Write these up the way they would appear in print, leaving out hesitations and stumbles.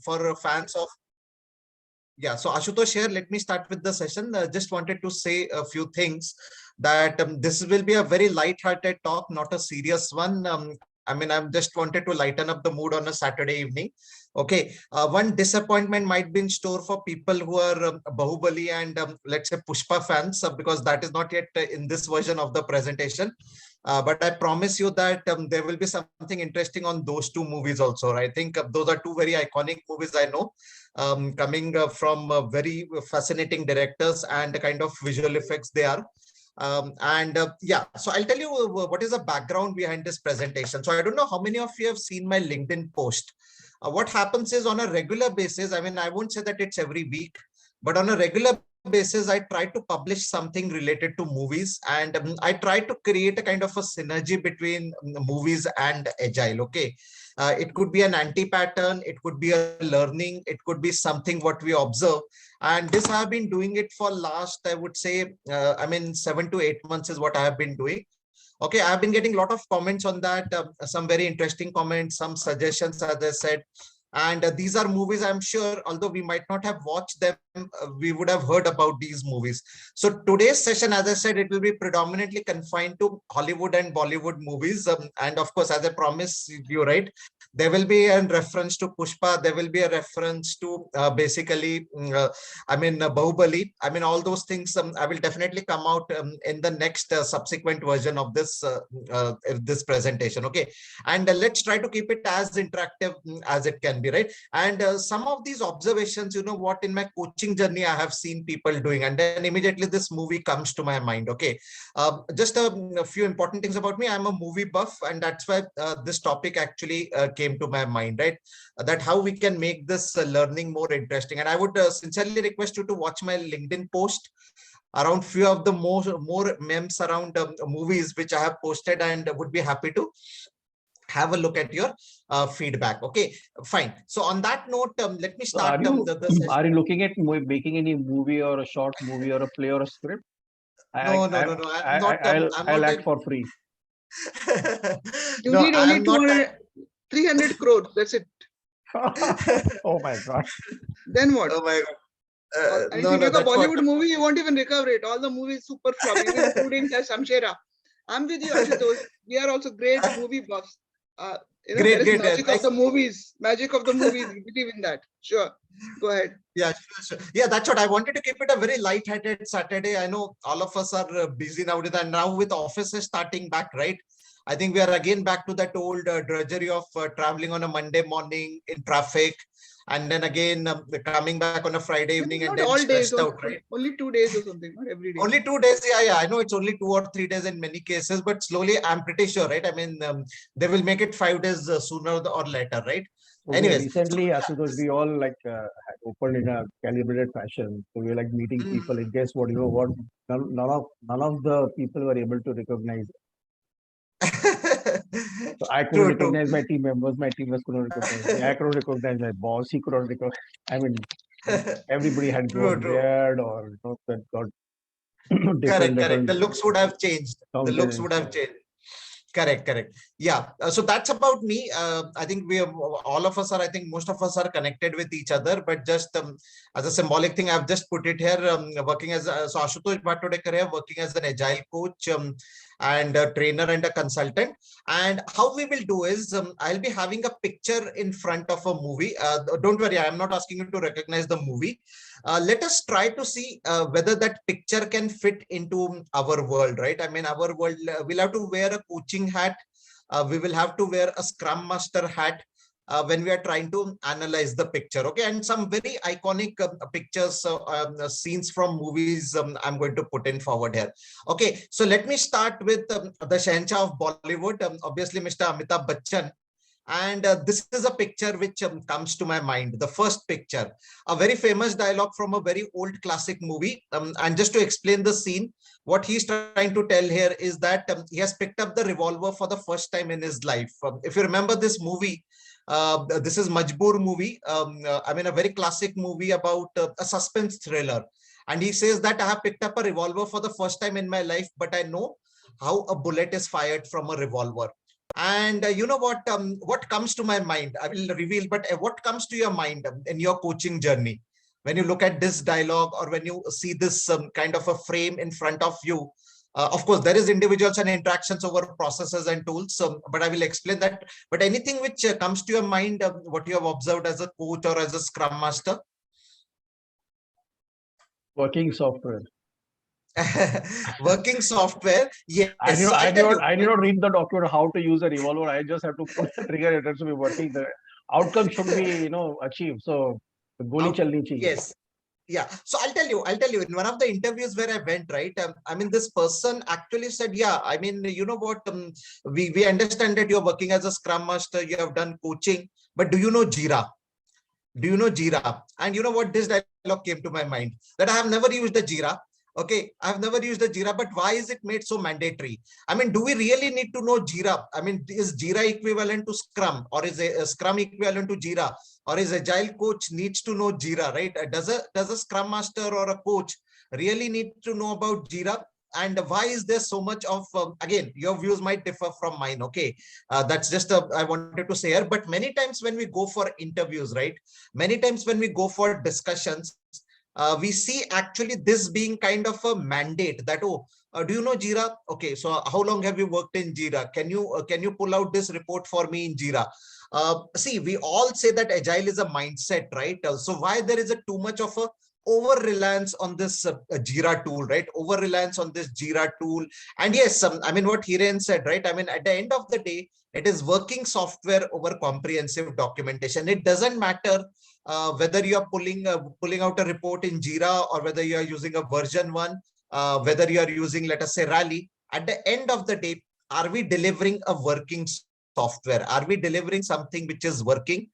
for fans of. Yeah, so Ashutosh here, let me start with the session. Just wanted to say a few things that this will be a very light-hearted talk, not a serious one. I mean, I'm just wanted to lighten up the mood on a Saturday evening. Okay, one disappointment might be in store for people who are Bahubali and let's say Pushpa fans, because that is not yet in this version of the presentation. But I promise you that there will be something interesting on those two movies also. I think those are two very iconic movies I know, coming from very fascinating directors and the kind of visual effects they are. Yeah, so I'll tell you what is the background behind this presentation. So I don't know how many of you have seen my LinkedIn post. What happens is on a regular basis, I mean, I won't say that it's every week, but on a regular basis, I try to publish something related to movies, and I try to create a kind of a synergy between movies and Agile. Okay. It could be an anti-pattern, it could be a learning, it could be something what we observe. And this I have been doing it for last, I would say, I mean, 7 to 8 months is what I have been doing. Okay, I've been getting a lot of comments on that, some very interesting comments, some suggestions, as I said. And these are movies, I'm sure, although we might not have watched them, we would have heard about these movies. So today's session, as I said, it will be predominantly confined to Hollywood and Bollywood movies. And of course, as I promised you, right, there will be a reference to Pushpa. There will be a reference to basically, I mean, Bahubali. I mean, all those things I will definitely come out in the next subsequent version of this presentation. Okay. And let's try to keep it as interactive as it can be, right? And some of these observations, you know what, in my coaching journey, I have seen people doing, and then immediately this movie comes to my mind. Okay. Just a few important things about me. I'm a movie buff, and that's why this topic actually came to my mind, right? That how we can make this learning more interesting. And I would sincerely request you to watch my LinkedIn post around few of the more memes around movies which I have posted, and would be happy to have a look at your feedback. Okay, fine. So on that note, let me start the session. Are you looking at making any movie or a short movie or a play or a script? No. I'll act for free. You need only 300 crores. That's it. Oh my God. Then what? Oh my God. If you make a Bollywood movie, you won't even recover it. All the movies super flop, even including Shamshera. I'm with you, Ashutosh. We are also great movie buffs. Great. Magic of the movies. Magic of the movies. We believe in that. Sure. Go ahead. Yeah, sure. Yeah, that's what I wanted to keep it a very light-hearted Saturday. I know all of us are busy nowadays, and now with offices starting back, right? I think we are again back to that old drudgery of traveling on a Monday morning in traffic, and then again coming back on a Friday evening, and then stressed out, right? Only 2 days or something, not every day. Only 2 days, yeah. I know it's only 2 or 3 days in many cases, but slowly, I'm pretty sure, right? I mean, they will make it 5 days sooner or later, right? Okay, anyways, recently, Ashutosh, we all like had opened in a calibrated fashion. So we were like meeting people, and guess what? You know what? None of the people were able to recognize. So I couldn't recognize my team members. My team members couldn't recognize me. I couldn't recognize my boss. He couldn't recognize. I mean, everybody had grown weird, or that got different. Correct. The looks would have changed. The looks would have changed. Correct. Yeah. So that's about me. I think we have, all of us are, I think most of us are connected with each other, but just as a symbolic thing, I've just put it here, working as, so Ashutosh Bhattodekar here, working as an agile coach and a trainer and a consultant. And how we will do is, I'll be having a picture in front of a movie. Don't worry, I'm not asking you to recognize the movie. Let us try to see whether that picture can fit into our world, right? I mean, our world, we'll have to wear a coaching hat. We will have to wear a Scrum Master hat when we are trying to analyze the picture. Okay, and some very iconic pictures, scenes from movies I'm going to put in forward here. Okay, so let me start with the Shahenshah of Bollywood, obviously Mr. Amitabh Bachchan. And this is a picture which comes to my mind. The first picture, a very famous dialogue from a very old classic movie. And just to explain the scene, what he's trying to tell here is that he has picked up the revolver for the first time in his life. If you remember this movie, this is Majboor movie. I mean, a very classic movie about a suspense thriller. And he says that I have picked up a revolver for the first time in my life, but I know how a bullet is fired from a revolver. And you know what comes to my mind, I will reveal, but what comes to your mind in your coaching journey when you look at this dialogue, or when you see this kind of a frame in front of you? Of course, there is individuals and interactions over processes and tools, but I will explain that. But anything which comes to your mind, what you have observed as a coach or as a scrum master? Working software. Working software. Yes. I So I'll tell you. I did not read the document how to use a revolver. I just have to put the trigger. It has to be working. The outcome should be, achieved. So the goli chalni chahiye. Yes. Yeah. So I'll tell you, in one of the interviews where I went, right, I mean, this person actually said, yeah, I mean, you know what, we understand that you're working as a scrum master, you have done coaching, but do you know Jira? Do you know Jira? And you know what, this dialogue came to my mind, that I have never used the Jira. Okay, I've never used the Jira, but why is it made so mandatory? I mean, do we really need to know Jira? I mean, is Jira equivalent to Scrum, or is a Scrum equivalent to Jira, or is Agile coach needs to know Jira, right? Does a Scrum master or a coach really need to know about Jira? And why is there so much of, again, your views might differ from mine. Okay, that's just I wanted to say here. But many times when we go for interviews, right? Many times when we go for discussions, we see actually this being kind of a mandate that, oh, do you know Jira? Okay, so how long have you worked in Jira? Can you pull out this report for me in Jira? See, we all say that Agile is a mindset, right? So why there is a too much of a over reliance on this Jira tool, right? Over reliance on this Jira tool. And yes, I mean, what Hiren said, right? I mean, at the end of the day, it is working software over comprehensive documentation. It doesn't matter whether you are pulling out a report in Jira, or whether you are using a version 1, whether you are using, let us say, Rally. At the end of the day, are we delivering a working software? Are we delivering something which is working,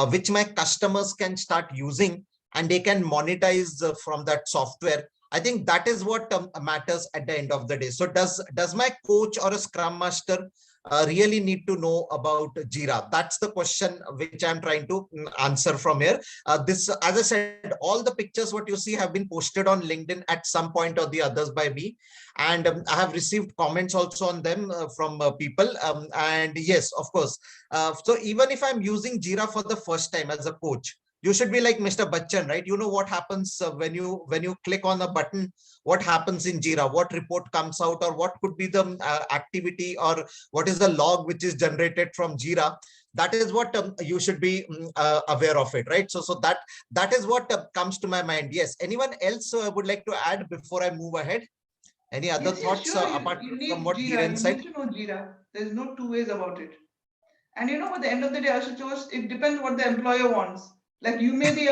which my customers can start using, and they can monetize from that software? I think that is what matters at the end of the day. So does my coach or a scrum master really need to know about Jira? That's the question which I'm trying to answer from here. This, as I said, all the pictures what you see have been posted on LinkedIn at some point or the others by me, and I have received comments also on them from people. And yes, of course. So even if I'm using Jira for the first time as a coach, you should be like Mr. Bachchan, right? You know what happens when you click on a button, what happens in Jira, what report comes out, or what could be the activity, or what is the log which is generated from Jira. That is what you should be aware of it, right? So that is what comes to my mind. Yes. Anyone else would like to add before I move ahead? Any other thoughts Sure. apart You from need what Jira. Hiren You said? need to know Jira. There's no two ways about it. And at the end of the day, Ashutosh, it depends what the employer wants. Like you may be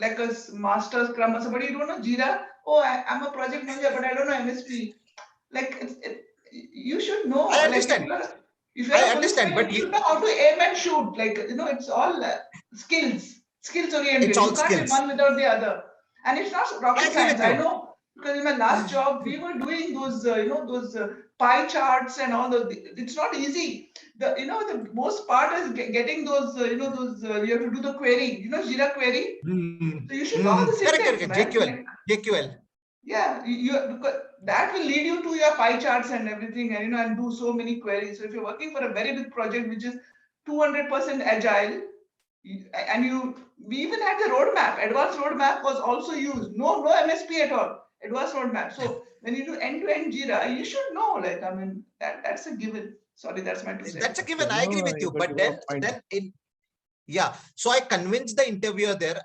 like a master scrum master, but you don't know Jira. Oh, I'm a project manager, but I don't know MSP. Like you should know. I Like understand. if you're I a understand, policeman, but you should know how to aim and shoot. Like it's all skills it's oriented. You all can't be skills. one without the other. And it's not I rocket agree with science. I you. know because in my last job we were doing those those pie charts and all those. It's not easy. The most part is getting those those you have to do the query. Jira query. So you should know all the Correct, syntax, correct. man. JQL. Like JQL. yeah, because that will lead you to your pie charts and everything, and and do so many queries. So if you're working for a very big project which is 200% agile, and we even had the roadmap. Advanced roadmap was also used. No MSP at all. Advanced roadmap. So when you do end-to-end Jira, you should know. Like I mean, that's a given. Sorry, that's my 2 cents. That's a given. Okay, I agree no, with you. able But to then, point. yeah. So I convinced the interviewer there.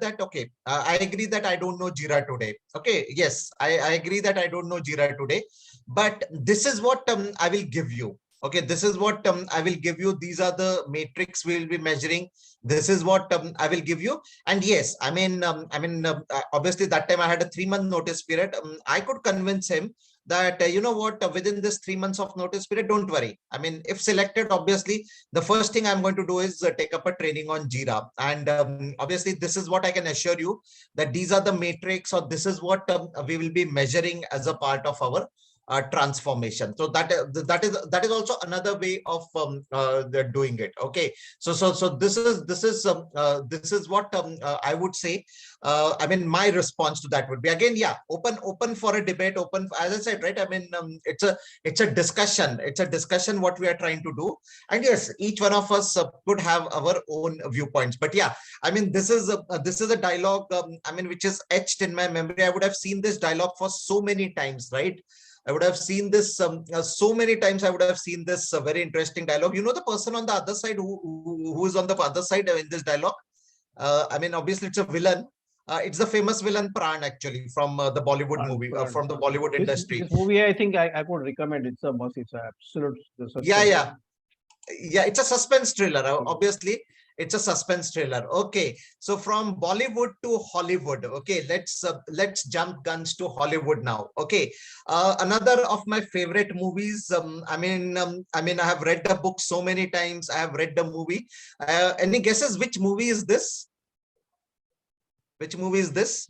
That, okay, I agree that I don't know Jira today. Okay. Yes, I agree that I don't know Jira today. But this is what I will give you. Okay. This is what I will give you. These are the matrix we will be measuring. This is what I will give you. And yes, obviously that time I had a 3-month notice period. I could convince him that, you know what, within this 3 months of notice period, don't worry. I mean, if selected, obviously, the first thing I'm going to do is take up a training on Jira. And obviously, this is what I can assure you, that these are the matrix, or this is what we will be measuring as a part of our transformation. So that is also another way of they're doing it. Okay, so this is what I would say. I mean, my response to that would be, again, yeah, open for a debate, open, as I said, right? I mean, it's a discussion. It's a discussion what we are trying to do, and yes, each one of us could have our own viewpoints. But yeah, I mean, this is a dialogue. I mean, which is etched in my memory. I would have seen this dialogue for so many times, right? I would have seen this so many times. I would have seen this very interesting dialogue. You know, the person on the other side who is on the other side in this dialogue. I mean, obviously, it's a villain. It's the famous villain Pran, actually, from the Bollywood movie, from the Bollywood industry. This movie, I think I could recommend. It's a must. It's an absolute suspense. Yeah. It's a suspense thriller. Obviously, it's a suspense thriller. Okay, so from Bollywood to Hollywood. Okay, let's jump guns to Hollywood now. Okay, another of my favorite movies. I mean, I have read the book so many times. I have read the movie. Any guesses which movie is this? Which movie is this?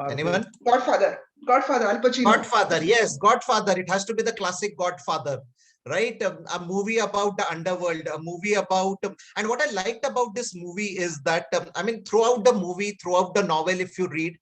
Anyone? Godfather, Al Pacino. Godfather, yes, Godfather. It has to be the classic Godfather, right? A movie about the underworld, a movie about, and what I liked about this movie is that, I mean, throughout the movie, throughout the novel, if you read,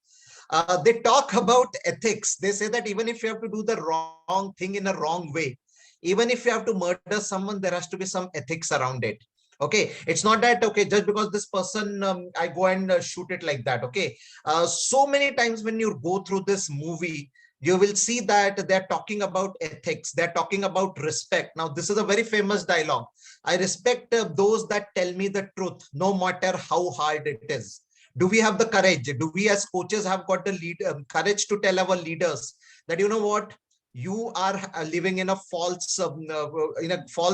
they talk about ethics. They say that even if you have to do the wrong thing in a wrong way, even if you have to murder someone, there has to be some ethics around it. Okay, it's not that, okay, just because this person, I go and shoot it like that. Okay, so many times when you go through this movie, you will see that they're talking about ethics. They're talking about respect. Now, this is a very famous dialogue. I respect those that tell me the truth, no matter how hard it is. Do we have the courage? Do we as coaches have got the courage to tell our leaders that, you know what, you are living in a false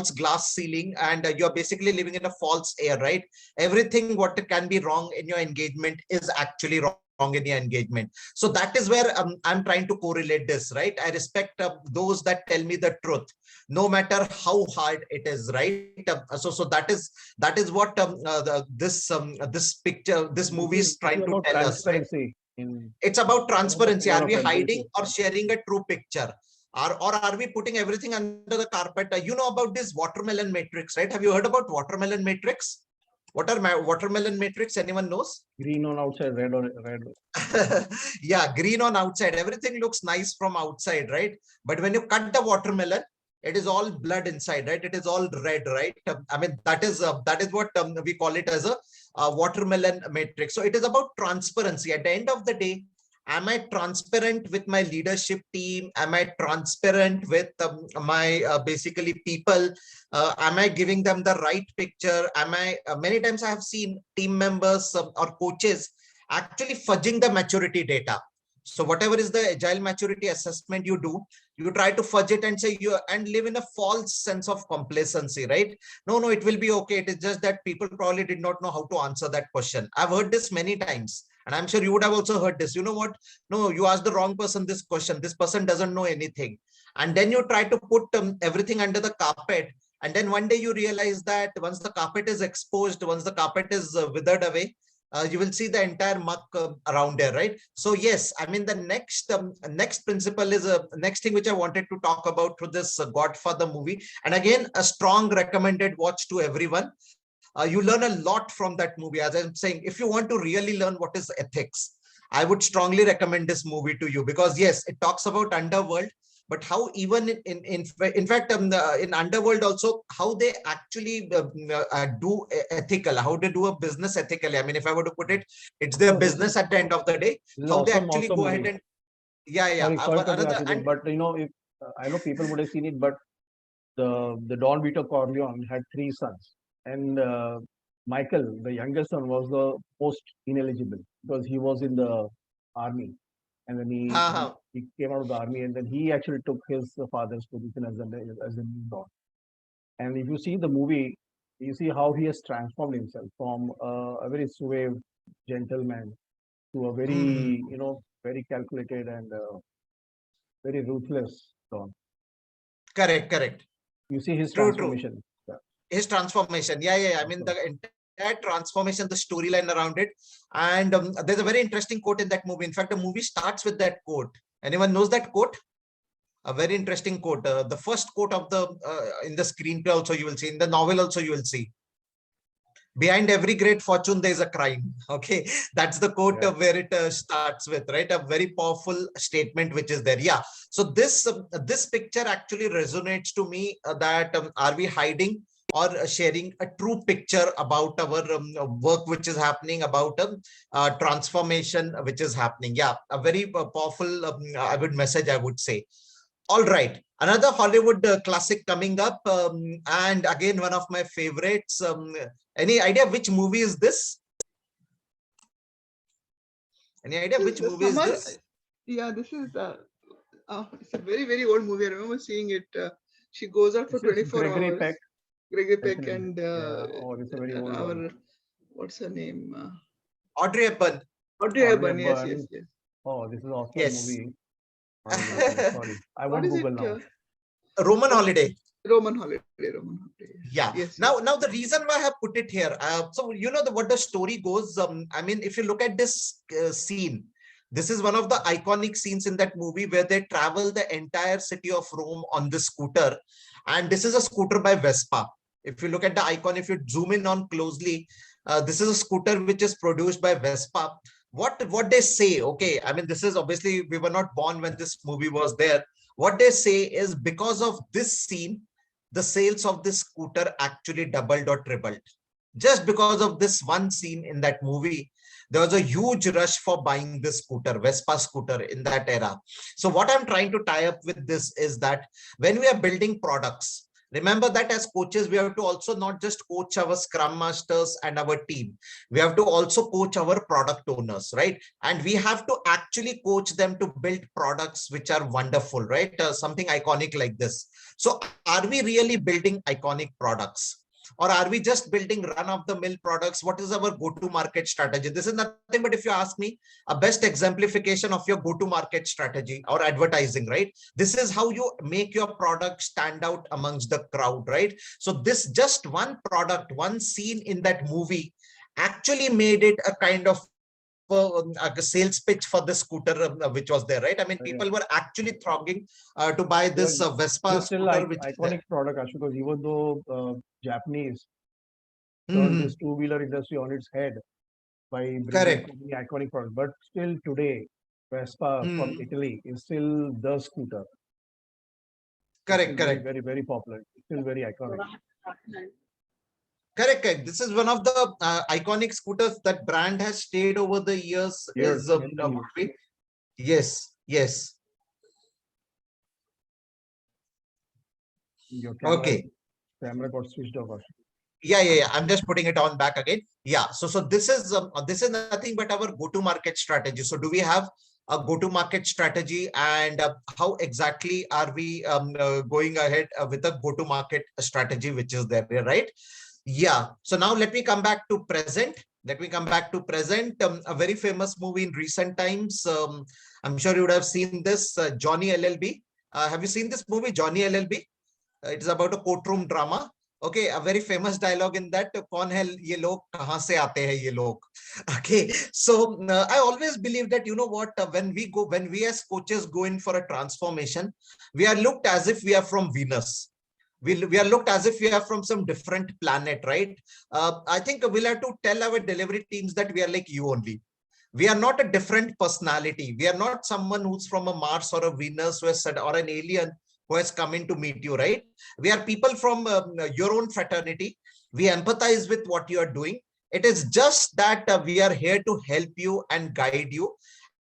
glass ceiling, and you're basically living in a false air, right? Everything what can be wrong in your engagement is actually wrong in your engagement. So that is where I'm trying to correlate this, right? I respect those that tell me the truth, no matter how hard it is, right? So that is what this picture, this movie is trying to tell us, right? It's about transparency. Are we hiding or sharing a true picture? Or are we putting everything under the carpet? You know about this watermelon matrix, right? Have you heard about watermelon matrix? What are watermelon matrix? Anyone knows? Green on outside, red on red. Yeah, green on outside. Everything looks nice from outside, right? But when you cut the watermelon, it is all blood inside, right? It is all red, right? I mean, that is what we call it as a watermelon matrix. So it is about transparency. At the end of the day, am I transparent with my leadership team? Am I transparent with my basically people? Am I giving them the right picture? Am I, many times I have seen team members or coaches actually fudging the maturity data. So whatever is the agile maturity assessment you do, you try to fudge it and say and live in a false sense of complacency, right? No, it will be okay. It is just that people probably did not know how to answer that question. I've heard this many times. And I'm sure you would have also heard this. You know what? No, you asked the wrong person this question. This person doesn't know anything. And then you try to put everything under the carpet. And then one day you realize that once the carpet is exposed, once the carpet is withered away, you will see the entire muck around there, right? So yes, I mean, the next principle is next thing which I wanted to talk about through this Godfather movie. And again, a strong recommended watch to everyone. You learn a lot from that movie. As I'm saying, if you want to really learn what is ethics, I would strongly recommend this movie to you, because yes, it talks about underworld, but how even in fact in underworld also, how they actually do ethical, how they do a business ethically. I mean, if I were to put it, it's their business at the end of the day, how they actually go ahead and but you know, if I know people would have seen it, but the Don Vito Corleone had 3 sons. And Michael, the youngest son, was the most ineligible because he was in the army. And then he came out of the army, and then he actually took his father's position as a new Don. And if you see the movie, you see how he has transformed himself from a very suave gentleman to a very, very calculated and very ruthless Don. Correct. You see his transformation. True. His transformation. Yeah. I mean, the entire transformation, the storyline around it. And there's a very interesting quote in that movie. In fact, the movie starts with that quote. Anyone knows that quote? A very interesting quote. The first quote of the in the screenplay also you will see, in the novel also you will see. Behind every great fortune, there is a crime. Okay, that's the quote where it starts with, right? A very powerful statement which is there. Yeah. So this picture actually resonates to me that are we hiding or sharing a true picture about our work which is happening, about transformation which is happening. Yeah, a very powerful, I would message, I would say. All right, another Hollywood classic coming up, and again one of my favorites. Any idea which movie is this? Any idea which movie is this? Yeah, this is it's a very, very old movie. I remember seeing it. She goes out for 24 Gregory hours. Peck. Gregory Peck and it's a very old one. What's her name? Audrey Hepburn. Audrey Hepburn. Yes. Oh, this is also a Yes. movie. Sorry, I won't Google now. Roman Holiday. Roman Holiday. Yeah. Yes. Now the reason why I have put it here. So you know what the story goes. I mean, if you look at this scene, this is one of the iconic scenes in that movie where they travel the entire city of Rome on this scooter, and this is a scooter by Vespa. If you look at the icon, if you zoom in on closely, this is a scooter which is produced by Vespa. What they say? Okay, I mean, this is obviously we were not born when this movie was there. What they say is because of this scene, the sales of this scooter actually doubled or tripled. Just because of this one scene in that movie, there was a huge rush for buying this scooter, Vespa scooter, in that era. So what I'm trying to tie up with this is that when we are building products, remember that as coaches, we have to also not just coach our Scrum Masters and our team. We have to also coach our product owners, right? And we have to actually coach them to build products which are wonderful, right? Something iconic like this. So are we really building iconic products? Or are we just building run-of-the-mill products? What is our go-to-market strategy? This is nothing but, if you ask me, a best exemplification of your go-to-market strategy or advertising, right? This is how you make your product stand out amongst the crowd, right? So this just one product, one scene in that movie actually made it a kind of a sales pitch for the scooter which was there, right? I mean, people were actually thronging to buy this Vespa scooter. Which iconic product, Ashutosh, even though Japanese turned this two-wheeler industry on its head by bringing the iconic product, but still today, Vespa from Italy is still the scooter. Correct. Very, very popular. Still very iconic. Correct. This is one of the iconic scooters that brand has stayed over the years. Yes. Your camera got switched off. Yeah. I'm just putting it on back again. Yeah. So this is nothing but our go-to-market strategy. So do we have a go-to-market strategy, and how exactly are we going ahead with a go-to-market strategy which is there, right? Yeah. So now let me come back to present. A very famous movie in recent times. I'm sure you would have seen this, Johnny LLB. Have you seen this movie, Johnny LLB? It is about a courtroom drama. Okay, a very famous dialogue in that. Kaun hai ye log, kahan se aate hai ye log? Okay, so I always believe that, you know what, when we as coaches go in for a transformation, we are looked as if we are from Venus. We are looked as if we are from some different planet, right? I think we'll have to tell our delivery teams that we are like you only. We are not a different personality. We are not someone who's from a Mars or a Venus or an alien who has come in to meet you, right? We are people from your own fraternity. We empathize with what you are doing. It is just that we are here to help you and guide you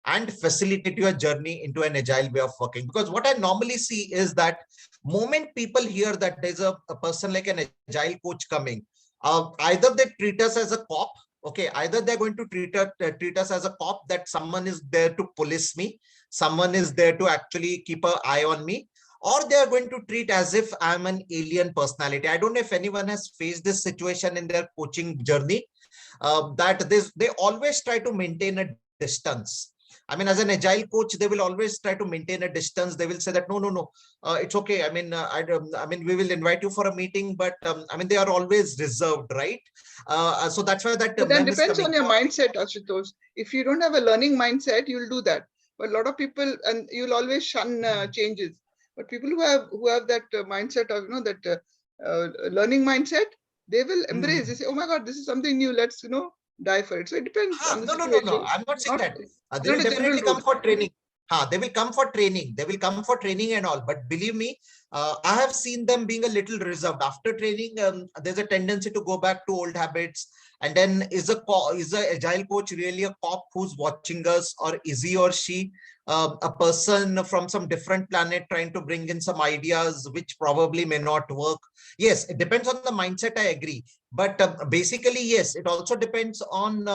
and facilitate your journey into an agile way of working. Because what I normally see is that moment people hear that there's a person like an agile coach coming, either they treat us as a cop. Okay, either they're going to treat us as a cop, that someone is there to police me, someone is there to actually keep an eye on me, or they are going to treat as if I'm an alien personality. I don't know if anyone has faced this situation in their coaching journey, that they always try to maintain a distance. I mean, as an agile coach, they will always try to maintain a distance. They will say that, no, it's okay. I mean, we will invite you for a meeting, but I mean, they are always reserved, right? So that's why that. But that depends on your mindset, Ashutosh. If you don't have a learning mindset, you'll do that. But a lot of people, and you'll always shun changes. But people who have that mindset of that learning mindset, they will embrace. They say, "Oh my God, this is something new. Let's dive for it." So it depends on the No. situation. I'm not saying Not that. it's They not will a general definitely rule. come for training. They will come for training. They will come for training and all. But believe me, I have seen them being a little reserved. After training, there's a tendency to go back to old habits. And then is a agile coach really a cop who's watching us, or is he or she a person from some different planet trying to bring in some ideas which probably may not work? Yes, it depends on the mindset. I agree. But basically, yes, it also depends on,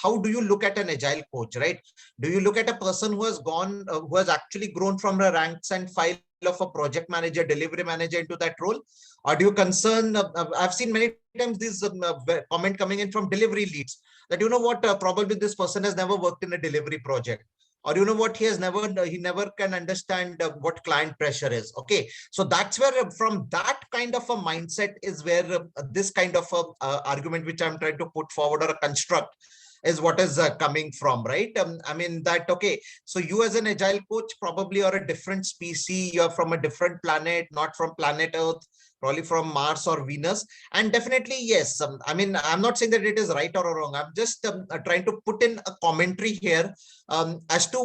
how do you look at an agile coach, right? Do you look at a person who has who has actually grown from the ranks and file of a project manager, delivery manager into that role? Or do you concern, I've seen many times this comment coming in from delivery leads that, probably this person has never worked in a delivery project. Or what, he never can understand what client pressure is. Okay, so that's where from that kind of a mindset is where this kind of a argument which I'm trying to put forward, or a construct, is what is coming from, right? Okay, so you as an agile coach probably are a different species, you're from a different planet, not from planet Earth, probably from Mars or Venus. And definitely, yes, I'm not saying that it is right or wrong. I'm just trying to put in a commentary here as to,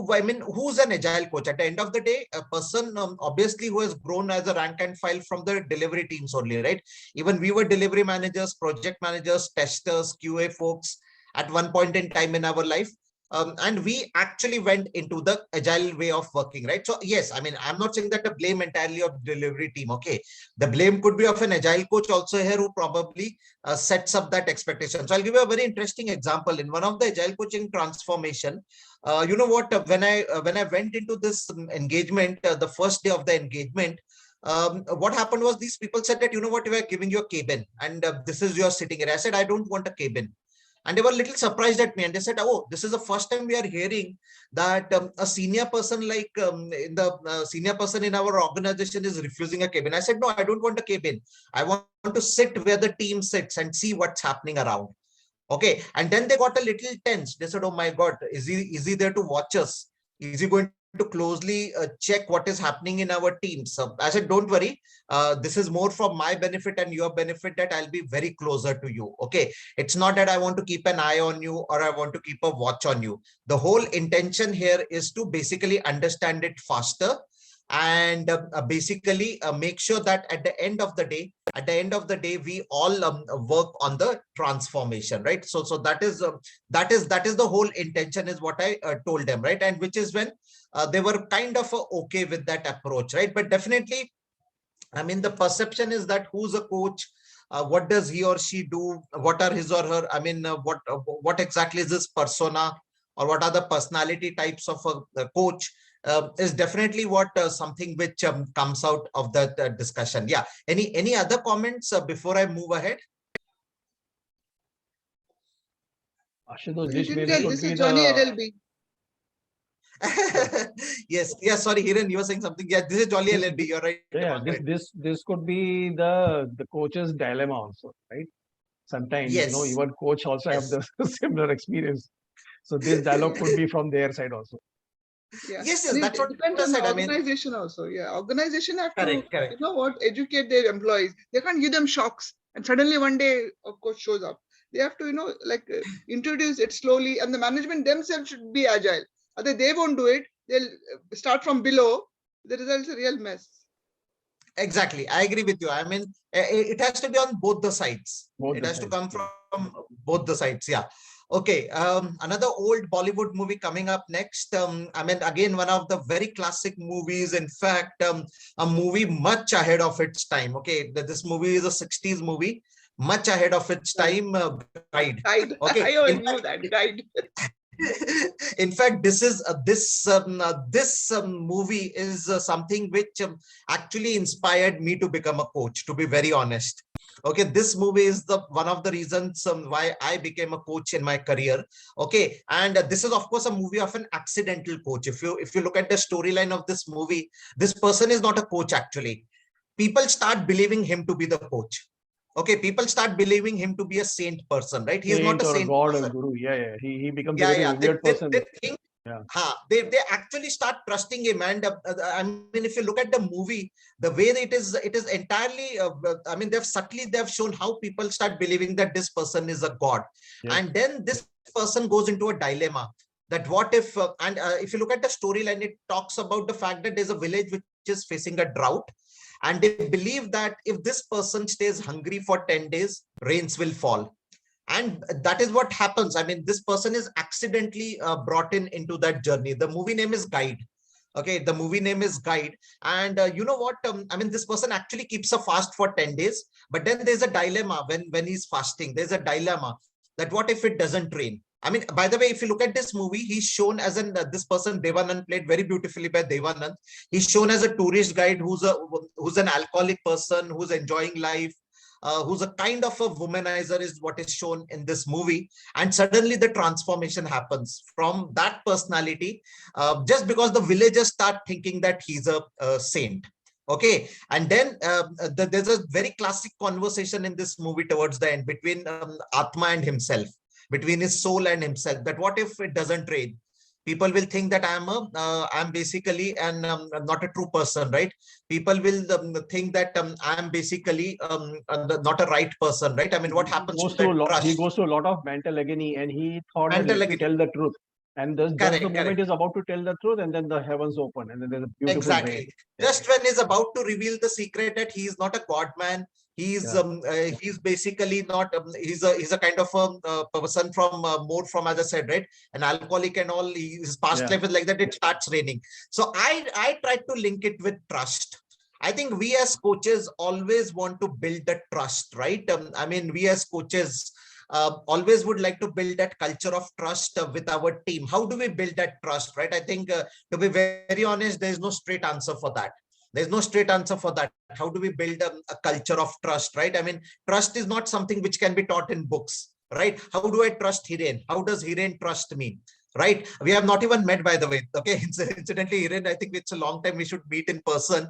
who's an agile coach? At the end of the day, a person obviously who has grown as a rank and file from the delivery teams only, right? Even we were delivery managers, project managers, testers, QA folks at one point in time in our life. And we actually went into the agile way of working, right? So yes, I'm not saying that the blame entirely of delivery team. Okay, the blame could be of an agile coach also here, who probably sets up that expectation. So I'll give you a very interesting example. In one of the agile coaching transformation, you know what, when I went into this engagement, the first day of the engagement, what happened was, these people said that, we are giving you a cabin, and this is your sitting area. I said, I don't want a cabin. And they were a little surprised at me, and they said, oh, this is the first time we are hearing that a senior person, like senior person in our organization, is refusing a cabin. I said, no, I don't want a cabin. I want to sit where the team sits and see what's happening around. Okay. And then they got a little tense. They said, oh my God, is he there to watch us? Is he going to closely check what is happening in our team? So I said, don't worry. This is more for my benefit and your benefit, that I'll be very closer to you. Okay. It's not that I want to keep an eye on you, or I want to keep a watch on you. The whole intention here is to basically understand it faster, and basically make sure that at the end of the day, we all work on the transformation, right? So that is the whole intention, is what I told them, right? And which is when they were kind of okay with that approach, right? But definitely, the perception is that, who's a coach, what does he or she do, what are his or her, what exactly is this persona, or what are the personality types of a coach, is definitely what something which comes out of that discussion. Yeah, any other comments before I move ahead? Ashutosh, You this didn't maybe tell. could This is be Johnny the LLB. Yes, yeah, sorry, Hiren, you were saying something. Yeah, this is Jolly this, LLB, you're right yeah, about this it. this could be the coach's dilemma also, right? Sometimes, Yes, even coach also have yes. the similar experience. So this dialogue could be from their side also. Yeah, Yes, and that's it what depends I on the said. organization also. Yeah, organization have to, Correct, correct. educate their employees. They can't give them shocks, and suddenly one day a coach shows up. They have to, introduce it slowly, and the management themselves should be agile. Otherwise, they won't do it. They'll start from below. The result's a real mess. Exactly. I agree with you. It has to be on both the sides. Both It the has to sides. come Yeah. from both the sides. Yeah. Okay. Another old Bollywood movie coming up next. Again, one of the very classic movies. In fact, a movie much ahead of its time. Okay. This movie is a 60s movie, much ahead of its Guide, time. Guide. guide. Okay. I always knew that guide. In fact, this movie is something which actually inspired me to become a coach, to be very honest. Okay, this movie is the one of the reasons why I became a coach in my career. Okay, and this is of course a movie of an accidental coach. If you look at the storyline of this movie, this person is not a coach actually. People start believing him to be the coach. Okay, people start believing him to be a saint person, right? He is not Saint a or a saint god or person. guru. Yeah, yeah. He becomes a Yeah, very yeah. revered They person. think They actually start trusting him. And I mean, if you look at the movie, the way it is entirely, I mean, they've shown how people start believing that this person is a god. Yes. And then this person goes into a dilemma that what if, if you look at the storyline, it talks about the fact that there's a village which is facing a drought. And they believe that if this person stays hungry for 10 days, rains will fall. And that is what happens. I mean, this person is accidentally brought into that journey. The movie name is Guide. Okay, the movie name is Guide. And you know what? I mean, this person actually keeps a fast for 10 days. But then there's a dilemma when he's fasting. There's a dilemma that what if it doesn't rain? I mean, by the way, if you look at this movie, he's shown as this person, Devanand, played very beautifully by Devanand. He's shown as a tourist guide who's an alcoholic person, who's enjoying life, who's a kind of a womanizer, is what is shown in this movie. And suddenly the transformation happens from that personality, just because the villagers start thinking that he's a saint. Okay, and then there's a very classic conversation in this movie towards the end between Atma and himself, between his soul and himself, that what if it doesn't rain? People will think that I'm basically not a true person, right? People will think that I'm basically not a right person, right? I mean, what happens to that trust? He goes through a lot of mental agony, and he thought that Mental let me agony. tell the truth. And just the moment Correct. is about to tell the truth, and then the heavens open, and then there's a beautiful rain. Exactly. Just when he's about to reveal the secret that he is not a god man, he's basically not, he's a kind of a person from more from, as I said, right, an alcoholic and all, his past life is like that, it starts raining. So I tried to link it with trust. I think we as coaches always want to build the trust, right? I mean, we as coaches always would like to build that culture of trust with our team. How do we build that trust, right? I think, to be very honest, there is no straight answer for that. There's no straight answer for that. How do we build a culture of trust, right? I mean, trust is not something which can be taught in books, right? How do I trust Hiren? How does Hiren trust me? Right? We have not even met, by the way. Okay, incidentally, Hiren, I think it's a long time we should meet in person.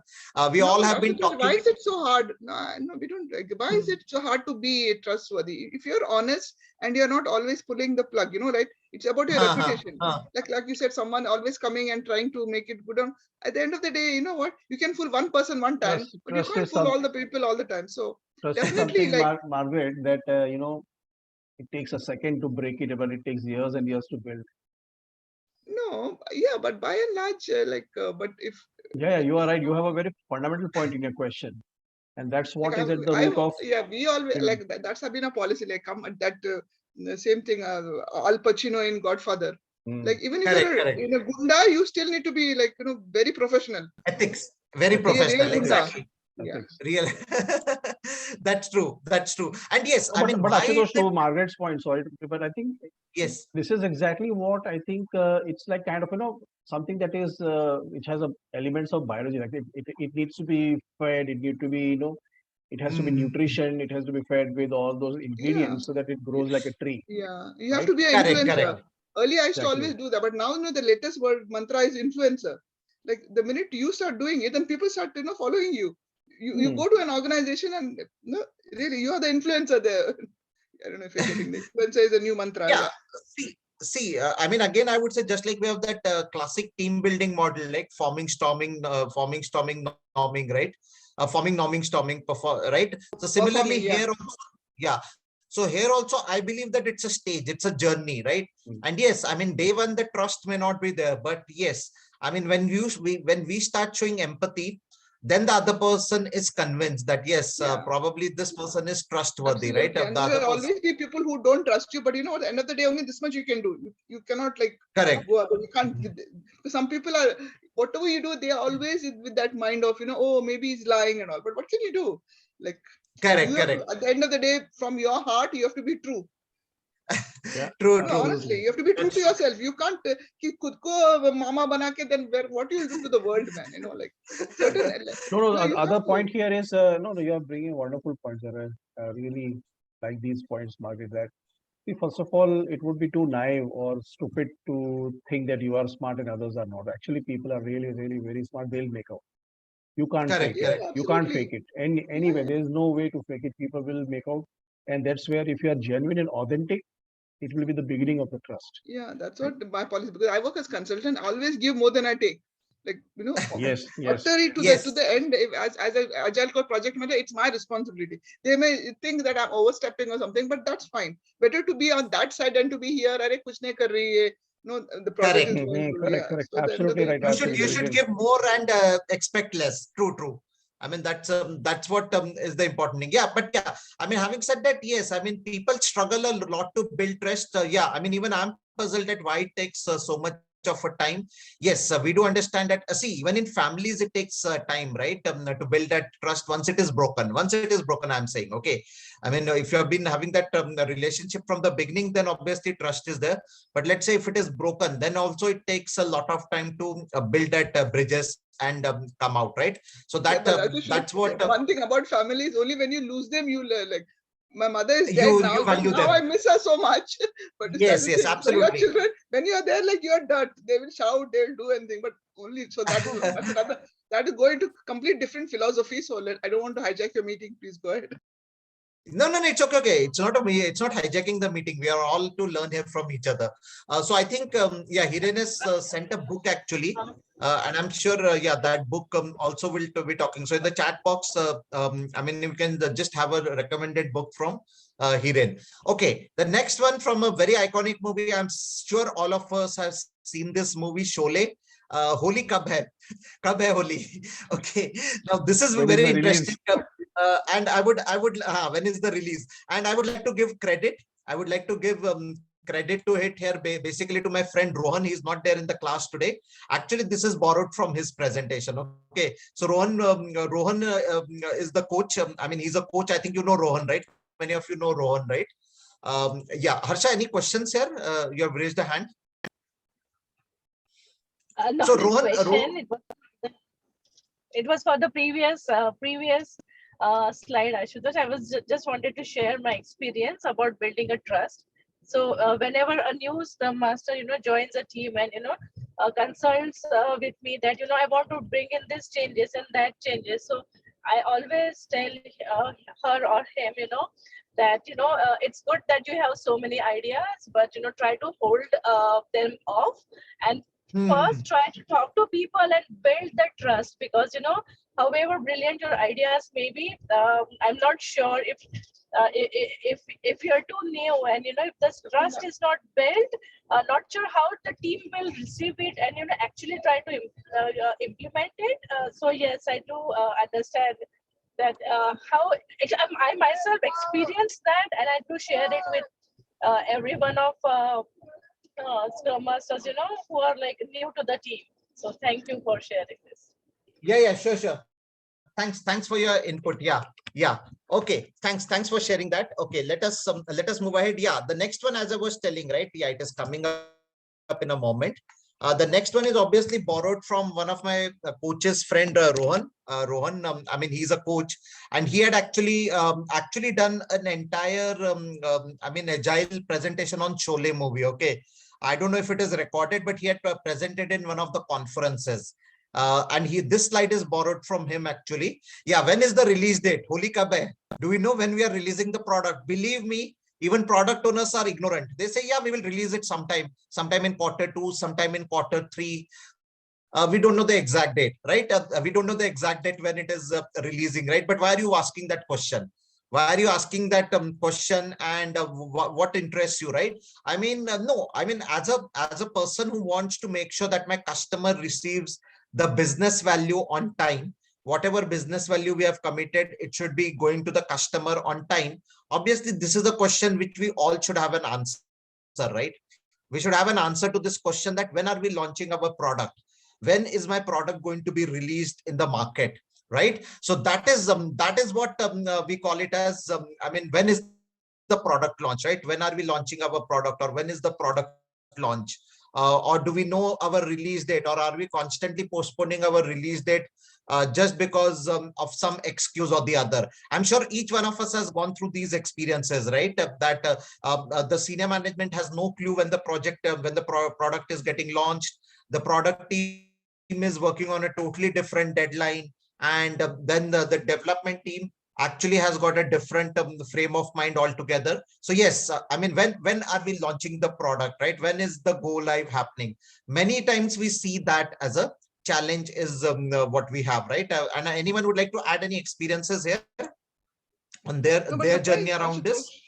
We all have been talking. Why is it so hard? No, we don't. Why is it so hard to be trustworthy? If you're honest and you're not always pulling the plug, right? It's about your reputation. Like you said, someone always coming and trying to make it good. At the end of the day, you know what? You can fool one person one time, but you can't fool all the people all the time. So definitely, like Margaret, that it takes a second to break it, but it takes years and years to build. No, yeah, but by and large, but if you are right. You have a very fundamental point in your question, and that's what is at the root of. Yeah, we always like that. That's been a policy. Like come at that same thing. Al Pacino in Godfather. Like even if you're in a gunda, you still need to be like very professional. Ethics, very professional. Exactly. Yeah, real. That's true. And yes, I mean, but Ashutosh, to Margaret's point, sorry, but I think yes, this is exactly what I think. It's like kind of something that is which has elements of biology. Like it needs to be fed. It needs to be it has to be nutrition. It has to be fed with all those ingredients so that it grows like a tree. Yeah, you have to be an influencer. Correct. Earlier, I used to always do that, but now the latest word mantra is influencer. Like the minute you start doing it, then people start following you. You go to an organization and really you are the influencer there. I don't know if you're getting the influencer is a new mantra. Yeah. See, I mean, again, I would say just like we have that classic team building model, like forming, storming, norming, right? Forming, norming, storming, right? So similarly here also, yeah. So here also, I believe that it's a stage, it's a journey, right? And yes, I mean, day one, the trust may not be there, but yes, I mean, when we start showing empathy, then the other person is convinced that yes, probably this person is trustworthy. Absolutely. Right? And there will always be people who don't trust you, but at the end of the day, only this much you can do. You cannot go up. You can't. Some people are, whatever you do, they are always with that mind of oh, maybe he's lying and all. But what can you do? Correct. At the end of the day, from your heart, you have to be true. True. Honestly, you have to be true to yourself. You can't keep khud ko mama bana ke, then what you will do to the world, man? The other point here is you are bringing wonderful points. I really like these points, Margaret. That first of all, it would be too naive or stupid to think that you are smart and others are not. Actually, people are really, really very smart. They'll make out. You can't fake it. You can't fake it. Anyway, there is no way to fake it. People will make out. And that's where if you are genuine and authentic, it will be the beginning of the trust. Yeah, that's what my policy, because I work as consultant, I always give more than I take. Like, Yes, yes. utterly to Yes. the end. As an agile core project manager, it's my responsibility. They may think that I'm overstepping or something, but that's fine. Better to be on that side than to be here. Arey, kuch nahi kar rahi hai. No, the project is going through. Correct, Yeah. correct. So the end of Absolutely the right. day, You Absolutely. should give more and expect less. True. I mean, that's what is the important thing. Yeah, but yeah, I mean, having said that, yes, I mean, people struggle a lot to build trust. Yeah, I mean, even I'm puzzled at why it takes so much of a time. Yes, we do understand that. See, even in families, it takes time, right, to build that trust. Once it is broken, I'm saying, okay. I mean, if you have been having that relationship from the beginning, then obviously trust is there. But let's say if it is broken, then also it takes a lot of time to build that bridges and come out, right? So yeah, that but Ashish, that's what one thing about family is only when you lose them, you like. My mother is dead you now, but value now I them. miss her so much. But that's Yes, the yes, thing. So your absolutely. children, when you are there, like you're dirt, they will shout, they'll do anything, but only so that's another, that is going to complete different philosophy. So I don't want to hijack your meeting. Please go ahead. No, it's okay. It's not it's not hijacking the meeting. We are all to learn here from each other. So I think, yeah, Hiren has sent a book actually. And I'm sure, yeah, that book also will be talking. So in the chat box, I mean, you can just have a recommended book from Hiren. Okay, the next one from a very iconic movie. I'm sure all of us have seen this movie, Sholay. Holi Kab Hai? Kab Hai Holi? Okay, now this is When is very the interesting. release? And when is the release? And I would like to give credit. I would like to give credit to it here, basically to my friend Rohan. He's not there in the class today. Actually, this is borrowed from his presentation. Okay, so Rohan is the coach. I mean, he's a coach. I think you know Rohan, right? Many of you know Rohan, right? Yeah, Harsha, any questions here? You have raised a hand. Not So a Rohan, question. It was for the previous slide, Ashutosh. I was just wanted to share my experience about building a trust. So whenever a new Scrum Master, joins a team and, consults with me that, I want to bring in this changes and that changes. So I always tell her or him, that, it's good that you have so many ideas, but, try to hold them off and first try to talk to people and build the trust, because however brilliant your ideas may be, I'm not sure if you're too new and if the trust is not built, not sure how the team will receive it and actually try to implement it. So yes, I do understand that how I myself experienced that, and I do share it with every one of Scrum Masters, who are like new to the team. So thank you for sharing this. Yeah, sure. Thanks for your input. Yeah. Okay, thanks for sharing that. Okay, let us move ahead. Yeah, the next one, as I was telling, right? Yeah, it is coming up in a moment. The next one is obviously borrowed from one of my coach's friend, Rohan. Rohan, I mean, he's a coach, and he had actually done an entire I mean, agile presentation on Sholay movie. Okay, I don't know if it is recorded, but he had presented in one of the conferences. And this slide is borrowed from him actually. Yeah, when is the release date? Holi kab hai? Do we know when we are releasing the product? Believe me, even product owners are ignorant. They say, yeah, we will release it sometime in quarter 2, sometime in quarter 3. We don't know the exact date, right? We don't know the exact date when it is releasing, right? But why are you asking that question? Why are you asking that question, and what interests you, right? I mean, no, I mean, as a person who wants to make sure that my customer receives the business value on time, whatever business value we have committed, it should be going to the customer on time. Obviously, this is a question which we all should have an answer, right? We should have an answer to this question, that when are we launching our product? When is my product going to be released in the market, right? So that is what we call it as, I mean, when is the product launch, right? When are we launching our product, or when is the product launch? Or do we know our release date, or are we constantly postponing our release date just because of some excuse or the other? I'm sure each one of us has gone through these experiences, right? That the senior management has no clue when the product is getting launched. The product team is working on a totally different deadline, and then the development team actually has got a different frame of mind altogether. So yes, I mean, when are we launching the product, right? When is the go live happening? Many times we see that as a challenge is what we have, right? And anyone would like to add any experiences here on No, but their journey surprise, around Ashutosh. this?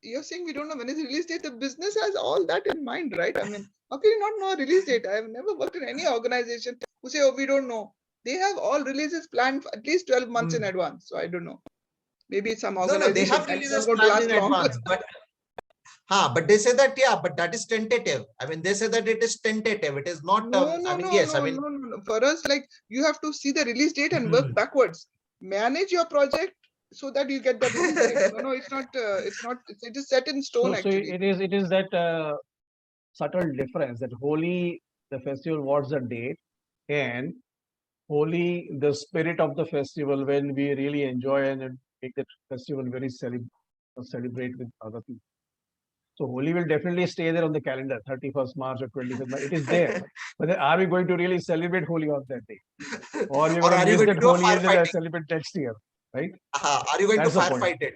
You're saying we don't know when is the release date. The business has all that in mind, right? I mean, how can you not know a release date? I have never worked in any organization who say, oh, we don't know. They have all releases planned for at least 12 months in advance. So I don't know. Maybe some No, they organization have that's releases not going to planned last in long. advance, but they say that, yeah, but that is tentative. I mean, they say that it is tentative. It is not, I mean, yes, I mean, No. For us, like, you have to see the release date and work backwards. Manage your project so that you get that release date. No, it's not. It is set in stone, So actually. it is that subtle difference that Holi, the festival, what's the date, and Holi, the spirit of the festival, when we really enjoy and make the festival very celebrate with other people. So Holi will definitely stay there on the calendar, 31st March or 25th March. It is there. But then are we going to really celebrate Holi on that day? Or we're or going are to you miss going to that do a Holi and then firefighting? celebrate next year, right? Are you going to That's the point. firefight it?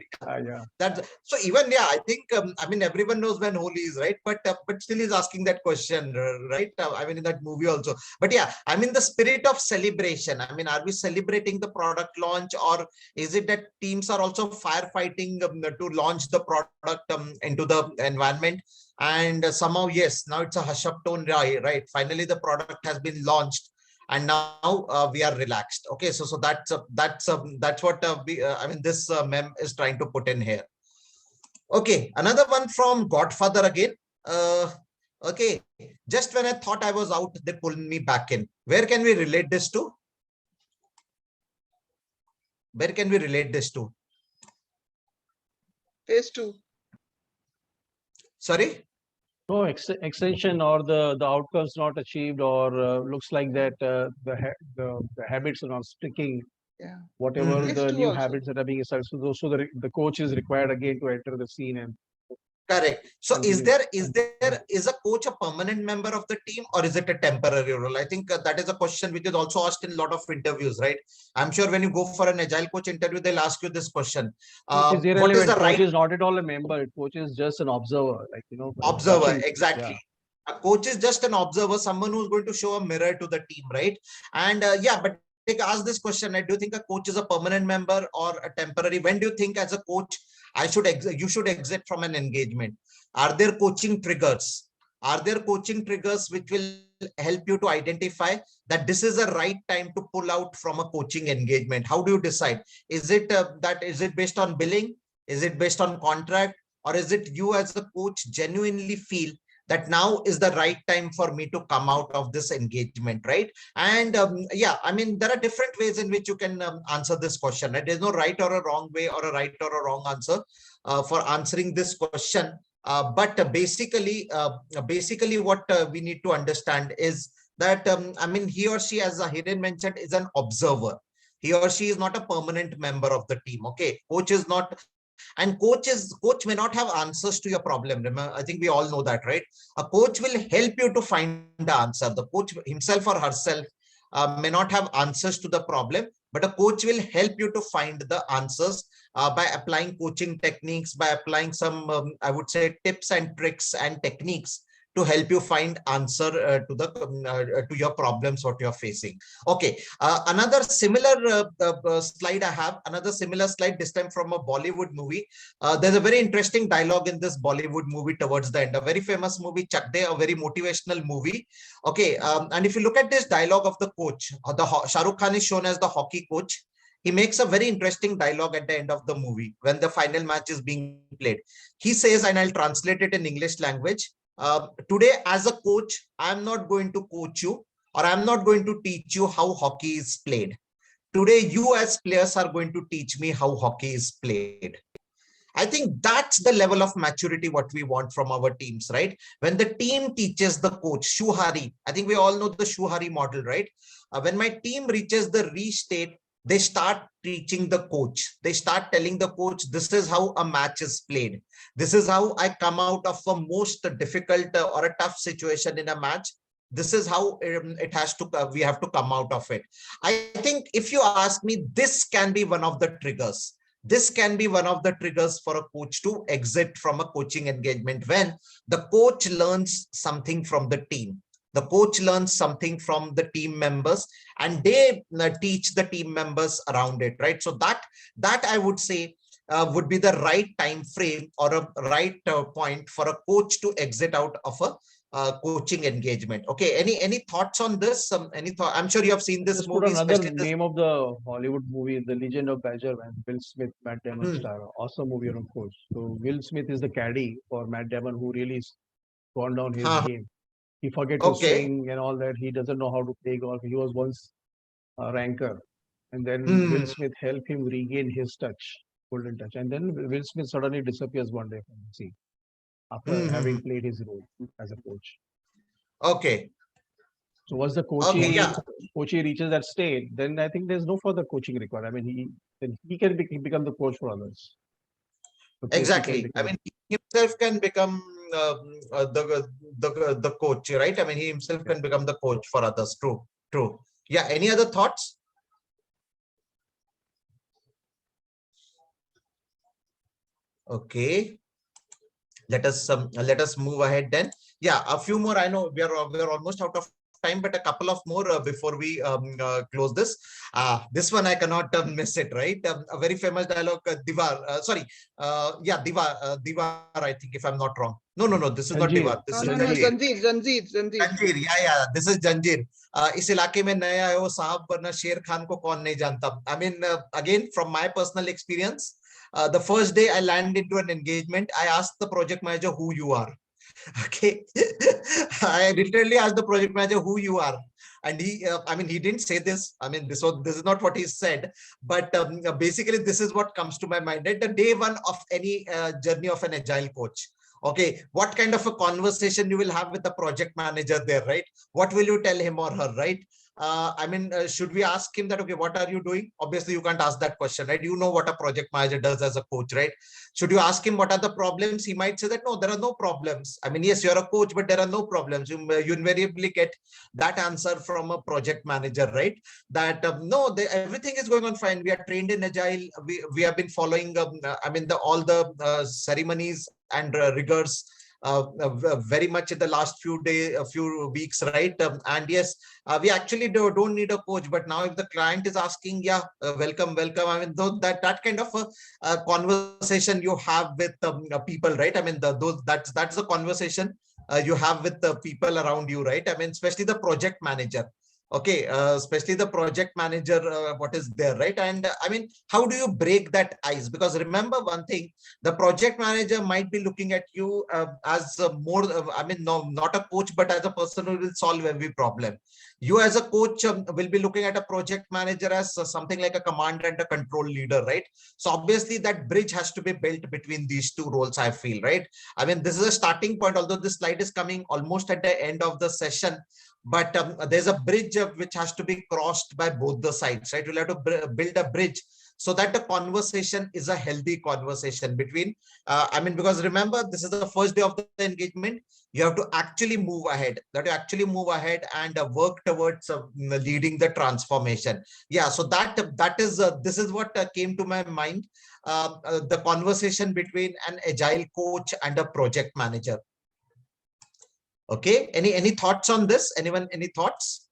Yeah. That's so even, yeah, I think, I mean, everyone knows when Holi is, right? But still is asking that question, right? I mean, in that movie also. But yeah, I mean, the spirit of celebration. I mean, are we celebrating the product launch, or is it that teams are also firefighting to launch the product into the environment? And somehow, yes, now it's a hush up tone, right? Finally, the product has been launched, and now we are relaxed. Okay, so that's what I mean, this mem is trying to put in here. Okay, another one from Godfather again. Okay, just when I thought I was out, they pulled me back in. Where can we relate this to? Where can we relate this to? Phase 2. Sorry? No extension, or the outcomes not achieved, or looks like that the habits are not sticking. Yeah. Whatever Phase the 2 new also. habits that are being established, so the coach is required again to enter the scene and Correct. So continue. is a coach a permanent member of the team, or is it a temporary role? I think that is a question which is also asked in a lot of interviews, right? I'm sure when you go for an agile coach interview, they'll ask you this question. It is What is the irrelevant. Coach right is not at all a member. Coach is just an observer, like, observer? watching. Exactly. Yeah. A coach is just an observer, someone who's going to show a mirror to the team, right? And yeah, but ask this question: do you think a coach is a permanent member or a temporary? When do you think, as a coach, you should exit from an engagement? Are there coaching triggers? Are there coaching triggers which will help you to identify that this is the right time to pull out from a coaching engagement? How do you decide? Is it is it based on billing? Is it based on contract? Or is it you as a coach genuinely feel that now is the right time for me to come out of this engagement, right? And yeah, I mean, there are different ways in which you can answer this question, right? There's no right or a wrong way or a right or a wrong answer for answering this question. But basically what we need to understand is that, I mean, he or she, as Hiren mentioned, is an observer. He or she is not a permanent member of the team. Okay, coach is not, and coach may not have answers to your problem. Remember, I think we all know that, right? A coach will help you to find the answer. The coach himself or herself may not have answers to the problem, but a coach will help you to find the answers by applying coaching techniques, by applying some, I would say, tips and tricks and techniques to help you find answer to your problems what you're facing. Okay, another similar slide I have, another similar slide, this time from a Bollywood movie. There's a very interesting dialogue in this Bollywood movie towards the end, a very famous movie, Chak De, a very motivational movie. Okay, and if you look at this dialogue of the coach, Shah Rukh Khan is shown as the hockey coach. He makes a very interesting dialogue at the end of the movie when the final match is being played. He says, and I'll translate it in English language, today as a coach, I'm not going to coach you, or I'm not going to teach you how hockey is played. Today, you as players are going to teach me how hockey is played. I think that's the level of maturity what we want from our teams, right? When the team teaches the coach, Shuhari, I think we all know the Shuhari model, right? When my team reaches the reach state, they start teaching the coach. They start telling the coach, this is how a match is played. This is how I come out of a most difficult or a tough situation in a match. This is how it has to, we have to come out of it. I think if you ask me, this can be one of the triggers. This can be one of the triggers for a coach to exit from a coaching engagement, when the coach learns something from the team. The coach learns something from the team members, and they teach the team members around it, right? So that I would say would be the right time frame or a right point for a coach to exit out of a coaching engagement. Okay, any thoughts on this? Any thought? I'm sure you have seen this Just movie, put another especially this. name of the Hollywood movie, The Legend of Badger, and Will Smith, Matt Damon star. Awesome movie, of course. So Will Smith is the caddy for Matt Damon, who really gone down his game. He forget to Okay. swing and all that. He doesn't know how to play golf. He was once a ranker, and then Will Smith helped him regain his touch, golden touch. And then Will Smith suddenly disappears one day from the scene after having played his role as a coach. Okay. So once the Okay, yeah. coachee reaches that state, then I think there's no further coaching required. I mean, he can become the coach for others. Exactly. I mean, he himself can become the coach, right? I mean, he himself can become the coach for others. True, true. Yeah. Any other thoughts? Okay. Let us move ahead then. Yeah, a few more. I know we're almost out of time, but a couple of more before we close this. This one I cannot miss it, right? A very famous dialogue, Diwar. Diwar, I think, if I'm not wrong. No, this is not Diwar. This is Zanjeer. Janjeer, yeah, this is Janjeer. इस इलाके में नया है वो साहब, वरना शेर खान को कौन नहीं जानता. I mean, again, from my personal experience, the first day I land into an engagement, I asked the project manager who you are. Okay. I literally asked the project manager who you are. And he, I mean, he didn't say this. I mean, this is not what he said, but basically this is what comes to my mind at the day one of any journey of an agile coach. Okay, what kind of a conversation you will have with the project manager there, right? What will you tell him or her, right? I mean, should we ask him that, okay, what are you doing? Obviously, you can't ask that question, right? You know what a project manager does as a coach, right? Should you ask him what are the problems? He might say that, no, there are no problems. I mean, yes, you're a coach, but there are no problems. You invariably get that answer from a project manager, right? That, no, everything is going on fine. We are trained in Agile. We have been following, I mean, all the ceremonies and rigors very much in the last few weeks, right? And yes, we actually don't need a coach, but now if the client is asking, yeah, welcome. I mean, that kind of a conversation you have with people, right? I mean, that's the conversation you have with the people around you, right? I mean, especially the project manager. Okay, especially the project manager, what is there, right? And I mean, how do you break that ice? Because remember one thing, the project manager might be looking at you as more, I mean, no, not a coach, but as a person who will solve every problem. You as a coach will be looking at a project manager as something like a command and a control leader, right? So obviously that bridge has to be built between these two roles, I feel, right? I mean, this is a starting point, although this slide is coming almost at the end of the session, but there's a bridge which has to be crossed by both the sides, right? You'll have to build a bridge so that the conversation is a healthy conversation between, I mean, because remember, this is the first day of the engagement. You have to actually move ahead, and work towards leading the transformation. Yeah, so that is this is what came to my mind, the conversation between an agile coach and a project manager. Okay, any thoughts on this? Anyone, any thoughts?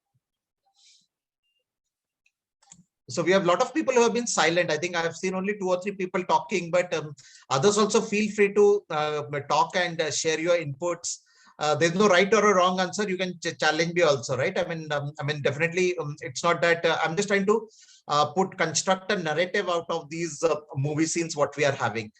So we have a lot of people who have been silent. I think I've seen only 2 or 3 people talking, but others also feel free to talk and share your inputs. There's no right or a wrong answer. You can challenge me also, right? I mean, definitely, it's not that I'm just trying to construct a narrative out of these movie scenes what we are having.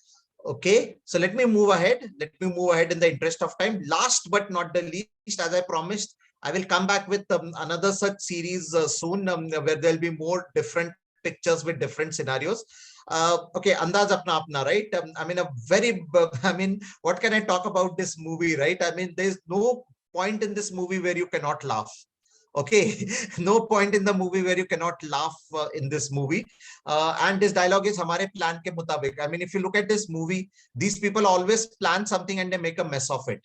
Okay, so let me move ahead. In the interest of time. Last but not the least, as I promised, I will come back with another such series soon, where there'll be more different pictures with different scenarios. Okay, Andaz Apna Apna, right? I mean, what can I talk about this movie, right? I mean, there's no point in this movie where you cannot laugh. Okay, no point in the movie where you cannot laugh in this movie. And this dialogue is hamare plan ke mutabik. I mean, if you look at this movie, these people always plan something and they make a mess of it.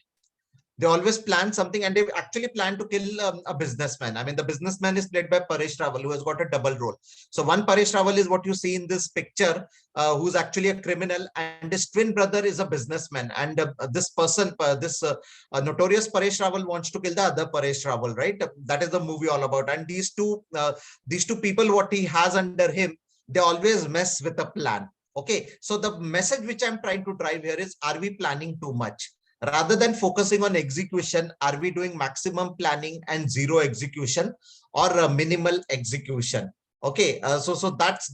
They always plan something, and they actually plan to kill a businessman. I mean, the businessman is played by Paresh Rawal, who has got a double role. So one Paresh Rawal is what you see in this picture, who's actually a criminal, and his twin brother is a businessman. And this person, this notorious Paresh Rawal wants to kill the other Paresh Rawal, right? That is the movie all about. And these two people, what he has under him, they always mess with a plan. Okay, so the message which I'm trying to drive here is, are we planning too much? Rather than focusing on execution, are we doing maximum planning and zero execution, or minimal execution? Okay, so that's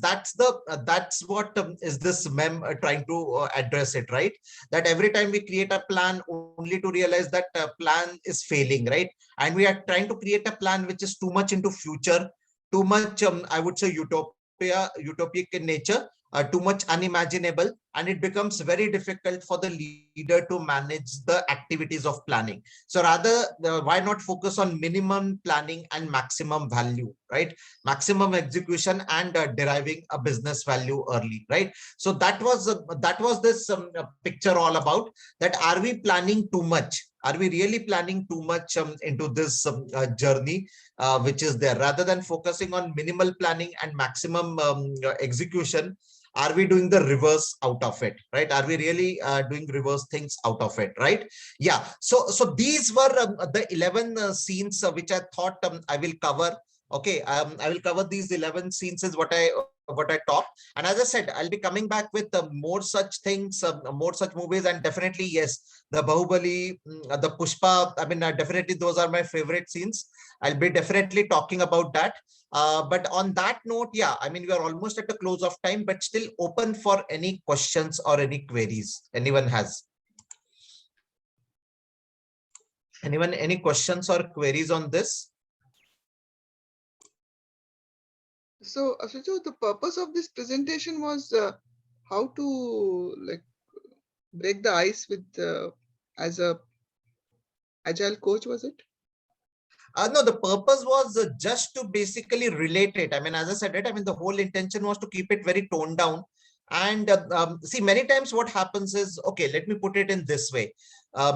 what is this mem trying to address it, right? That every time we create a plan, only to realize that plan is failing, right? And we are trying to create a plan which is too much into future, too much I would say utopic in nature, too much unimaginable, and it becomes very difficult for the leader to manage the activities of planning. So rather, why not focus on minimum planning and maximum value, right? Maximum execution and deriving a business value early, right? So that was this picture all about. That are we planning too much? Are we really planning too much into this journey which is there? Rather than focusing on minimal planning and maximum execution, are we doing the reverse out of it, right? Are we really doing reverse things out of it, right? Yeah, so these were the 11 scenes which I thought I will cover. Okay, I will cover these 11 scenes is what I talked. And as I said, I'll be coming back with more such things, more such movies. And definitely, yes, the Bahubali, the Pushpa, I mean, definitely those are my favorite scenes. I'll be definitely talking about that. But on that note, yeah, I mean, we are almost at the close of time, but still open for any questions or any queries anyone has. Anyone, any questions or queries on this? So, Ashutosh, the purpose of this presentation was how to like break the ice with as a agile coach, was it? No, the purpose was just to basically relate it. I mean, as I said it, I mean, the whole intention was to keep it very toned down. And see, many times what happens is, okay, let me put it in this way.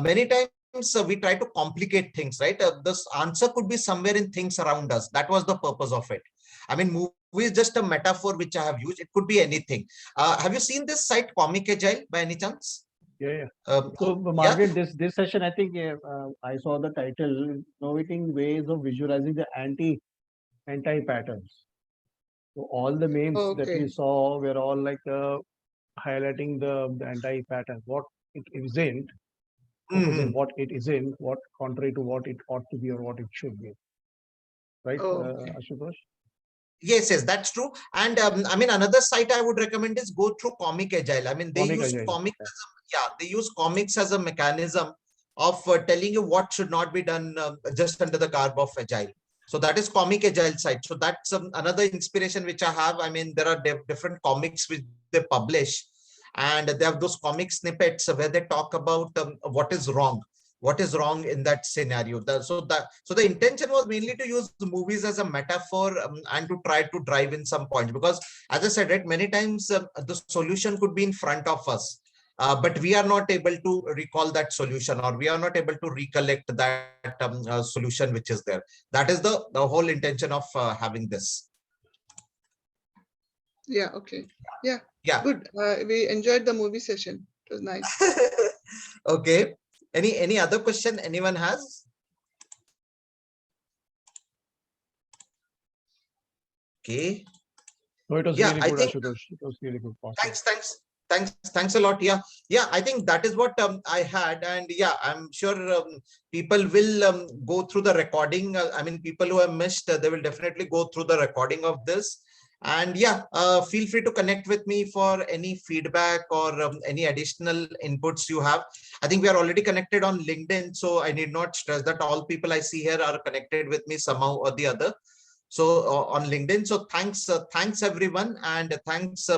Many times we try to complicate things, right? This answer could be somewhere in things around us. That was the purpose of it. I mean, movie is just a metaphor which I have used. It could be anything. Have you seen this site, Comic Agile, by any chance? Yeah. So, Margaret, this session, I think I saw the title, Innovating Ways of Visualizing the Anti-Patterns. So all the memes that we saw were all like highlighting the anti-pattern, what it isn't, what it isn't, what contrary to what it ought to be or what it should be. Right, Ashutosh? Yes, that's true. And I mean, another site I would recommend is go through Comic Agile. I mean, they use comics as a mechanism of telling you what should not be done just under the garb of Agile. So that is Comic Agile site. So that's another inspiration which I have. I mean, there are different comics which they publish, and they have those comic snippets where they talk about what is wrong in that scenario. So the intention was mainly to use movies as a metaphor and to try to drive in some point, because as I said, right, many times the solution could be in front of us, but we are not able to recall that solution, or we are not able to recollect that solution which is there. That is the whole intention of having this. Yeah, okay. Yeah. Good. We enjoyed the movie session. It was nice. Okay. Any other question anyone has? Okay. No, it was really good, Ashutosh. It was really good. Thanks a lot. Yeah, I think that is what I had. And yeah, I'm sure people will go through the recording. I mean, people who have missed, they will definitely go through the recording of this. And yeah, feel free to connect with me for any feedback or any additional inputs you have. I think we are already connected on LinkedIn, so I need not stress that all people I see here are connected with me somehow or the other. So on LinkedIn. So thanks everyone, and thanks